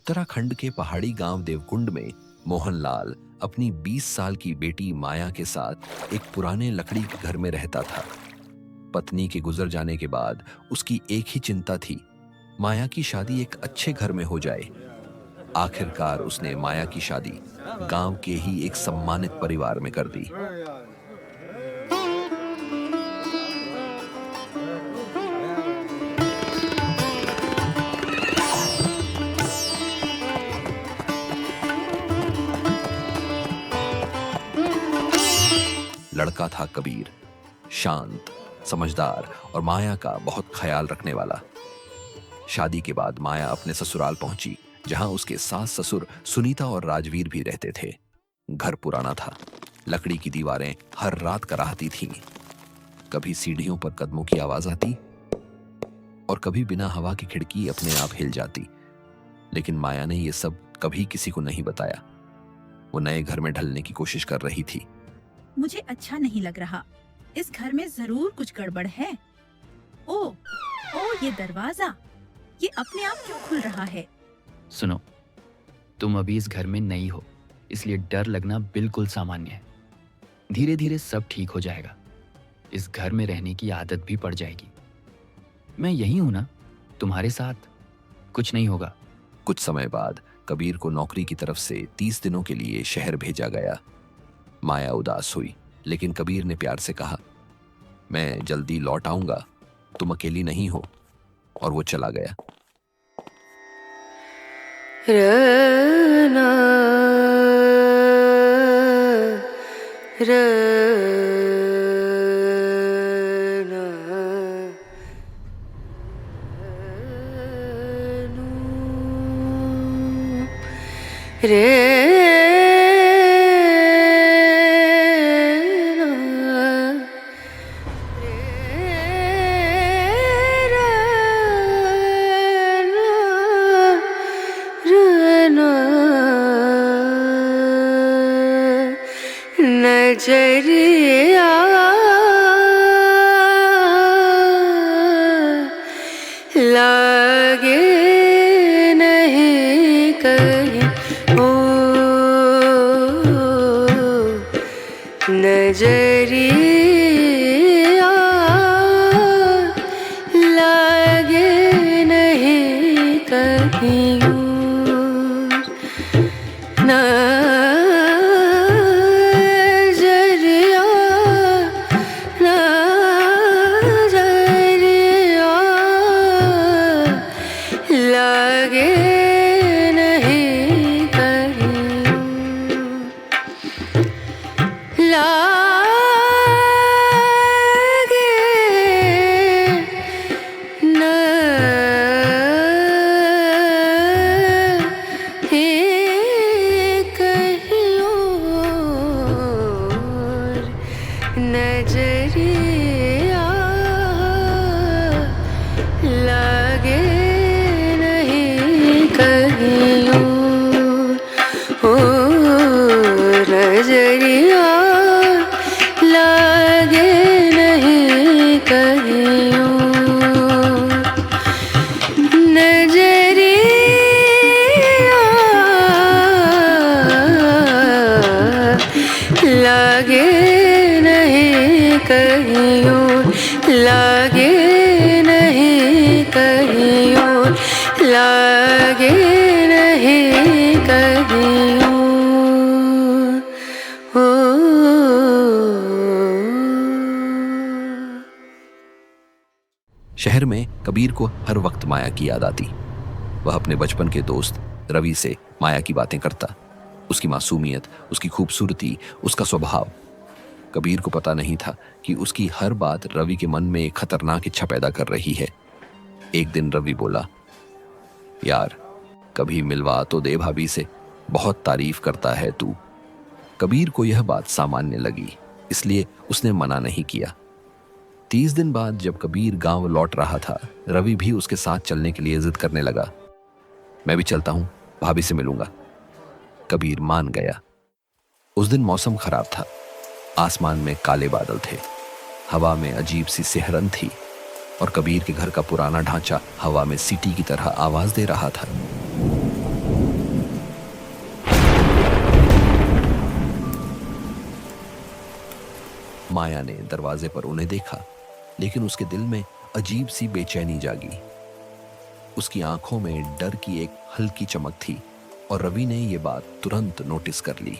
उत्तराखंड के पहाड़ी गांव देवकुंड में मोहनलाल अपनी 20 साल की बेटी माया के साथ एक पुराने लकड़ी के घर में रहता था। पत्नी के गुजर जाने के बाद उसकी एक ही चिंता थी, माया की शादी एक अच्छे घर में हो जाए। आखिरकार उसने माया की शादी गांव के ही एक सम्मानित परिवार में कर दी। लड़का था कबीर, शांत, समझदार और माया का बहुत ख्याल रखने वाला। शादी के बाद माया अपने ससुराल पहुंची, जहां उसके सास ससुर सुनीता और राजवीर भी रहते थे। घर पुराना था, लकड़ी की दीवारें हर रात कराहती थीं। कभी सीढ़ियों पर कदमों की आवाज आती और कभी बिना हवा की खिड़की अपने आप हिल जाती। लेकिन माया ने यह सब कभी किसी को नहीं बताया। वो नए घर में ढलने की कोशिश कर रही थी। मुझे अच्छा नहीं लग रहा, इस घर में जरूर कुछ गड़बड़ है। ओ, ये दरवाजा, ये अपने आप क्यों खुल रहा है? सुनो, तुम अभी इस घर में नई हो, इसलिए डर लगना बिल्कुल सामान्य है। धीरे धीरे सब ठीक हो जाएगा। इस घर में रहने की आदत भी पड़ जाएगी। मैं यही हूं ना, तुम्हारे साथ, कुछ नहीं होगा। कुछ समय बाद कबीर को नौकरी की तरफ से 30 दिनों के लिए शहर भेजा गया। माया उदास हुई, लेकिन कबीर ने प्यार से कहा, मैं जल्दी लौट आऊंगा, तुम अकेली नहीं हो। और वो चला गया। रना, रना, नजरिया लागे नहीं कहीं, ओ नजरिया लागे नहीं कहीं नजरिया लागे नहीं कहीं, ओ नजरिया लागे नहीं कहीं, नजरिया लागे कहीं, लागे नहीं कहीं, लागे नहीं कहीं, ओ। शहर में कबीर को हर वक्त माया की याद आती। वह अपने बचपन के दोस्त रवि से माया की बातें करता। उसकी मासूमियत, उसकी खूबसूरती, उसका स्वभाव। कबीर को पता नहीं था कि उसकी हर बात रवि के मन में एक खतरनाक इच्छा पैदा कर रही है। एक दिन रवि बोला, यार कभी मिलवा तो दे भाभी से, बहुत तारीफ करता है तू। कबीर को यह बात सामान्य लगी, इसलिए उसने मना नहीं किया। 30 दिन बाद जब कबीर गांव लौट रहा था, रवि भी उसके साथ चलने के लिए जिद करने लगा। मैं भी चलता हूं, भाभी से मिलूंगा। कबीर मान गया। उस दिन मौसम खराब था। आसमान में काले बादल थे, हवा में अजीब सी सिहरन थी और कबीर के घर का पुराना ढांचा हवा में सीटी की तरह आवाज दे रहा था। माया ने दरवाजे पर उन्हें देखा, लेकिन उसके दिल में अजीब सी बेचैनी जागी। उसकी आंखों में डर की एक हल्की चमक थी और रवि ने यह बात तुरंत नोटिस कर ली।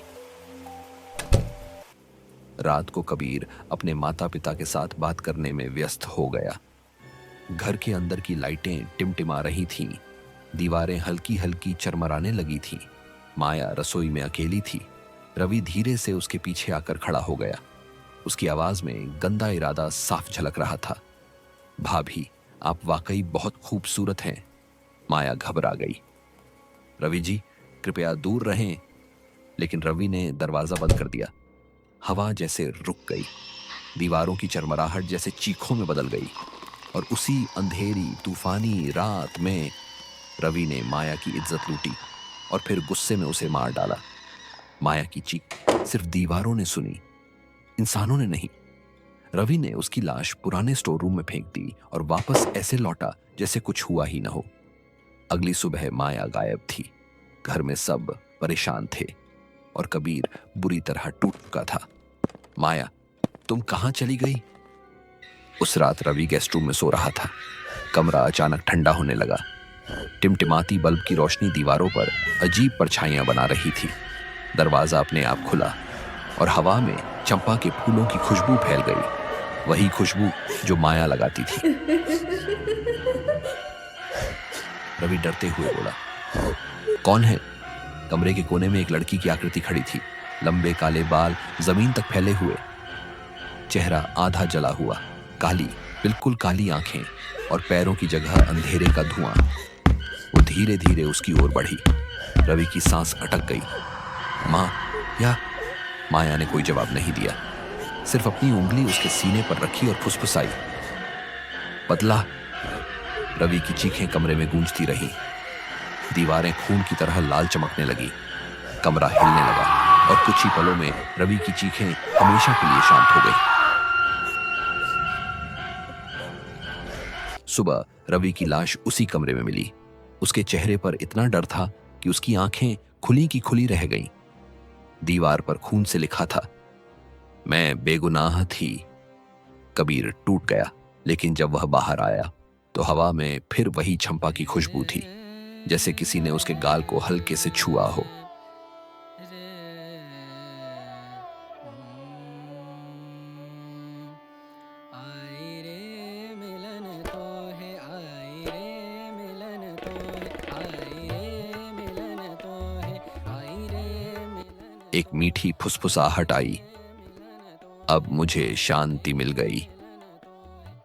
रात को कबीर अपने माता पिता के साथ बात करने में व्यस्त हो गया। घर के अंदर की लाइटें टिमटिमा रही थीं, दीवारें हल्की हल्की चरमराने लगी थीं। माया रसोई में अकेली थी। रवि धीरे से उसके पीछे आकर खड़ा हो गया। उसकी आवाज में गंदा इरादा साफ झलक रहा था। भाभी, आप वाकई बहुत खूबसूरत हैं। माया घबरा गई। रवि जी, कृपया दूर रहें। लेकिन रवि ने दरवाजा बंद कर दिया। हवा जैसे रुक गई, दीवारों की चरमराहट जैसे चीखों में बदल गई, और उसी अंधेरी तूफानी रात में रवि ने माया की इज्जत लूटी और फिर गुस्से में उसे मार डाला। माया की चीख सिर्फ दीवारों ने सुनी, इंसानों ने नहीं। रवि ने उसकी लाश पुराने स्टोर रूम में फेंक दी और वापस ऐसे लौटा जैसे कुछ हुआ ही न हो। अगली सुबह माया गायब थी। घर में सब परेशान थे और कबीर बुरी तरह टूट चुका था। माया, तुम कहां चली गई? उस रात रवि गेस्ट रूम में सो रहा था। कमरा अचानक ठंडा होने लगा। टिमटिमाती बल्ब की रोशनी दीवारों पर अजीब परछाइयां बना रही थी। दरवाजा अपने आप खुला और हवा में चंपा के फूलों की खुशबू फैल गई, वही खुशबू जो माया लगाती थी। रवि डरते हुए बोला, कौन है? कमरे के कोने में एक लड़की की आकृति खड़ी थी। लंबे काले बाल जमीन तक फैले हुए, चेहरा आधा जला हुआ, काली, बिल्कुल काली आंखें और पैरों की जगह अंधेरे का धुआं। वो धीरे धीरे उसकी ओर बढ़ी। रवि की सांस अटक गई। माँ, या? माया ने कोई जवाब नहीं दिया, सिर्फ अपनी उंगली उसके सीने पर रखी और फुसफुसाई, बदला। रवि की चीखें कमरे में गूंजती रही। दीवारें खून की तरह लाल चमकने लगी। कमरा हिलने लगा और कुछ ही पलों में रवि की चीखें हमेशा के लिए शांत हो गई। सुबह रवि की लाश उसी कमरे में मिली। उसके चेहरे पर इतना डर था कि उसकी आंखें खुली की खुली रह गईं। दीवार पर खून से लिखा था, मैं बेगुनाह थी। कबीर टूट गया, लेकिन जब वह बाहर आया तो हवा में फिर वही चंपा की खुशबू थी, जैसे किसी ने उसके गाल को हल्के से छुआ हो। एक मीठी फुसफुसाहट आई, अब मुझे शांति मिल गई।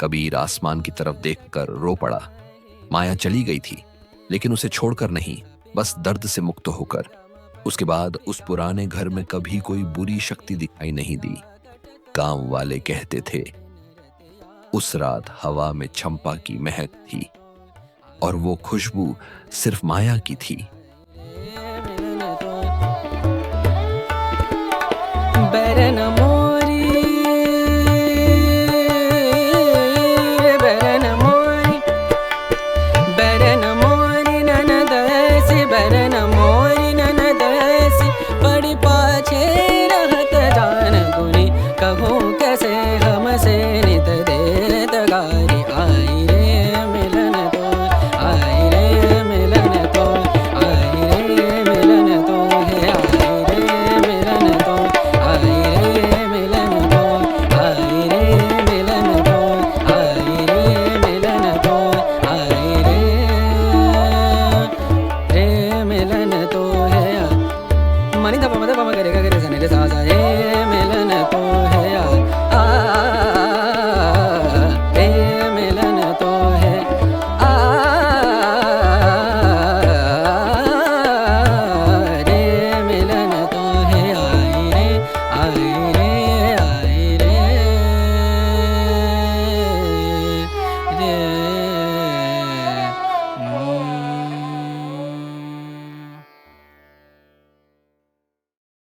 कबीर आसमान की तरफ देखकर रो पड़ा। माया चली गई थी, लेकिन उसे छोड़कर नहीं, बस दर्द से मुक्त होकर। उसके बाद उस पुराने घर में कभी कोई बुरी शक्ति दिखाई नहीं दी। गांव वाले कहते थे, उस रात हवा में चंपा की महक थी और वो खुशबू सिर्फ माया की थी। बरन मोरी, बरन मोरी, बरन मोरी ननद से बरन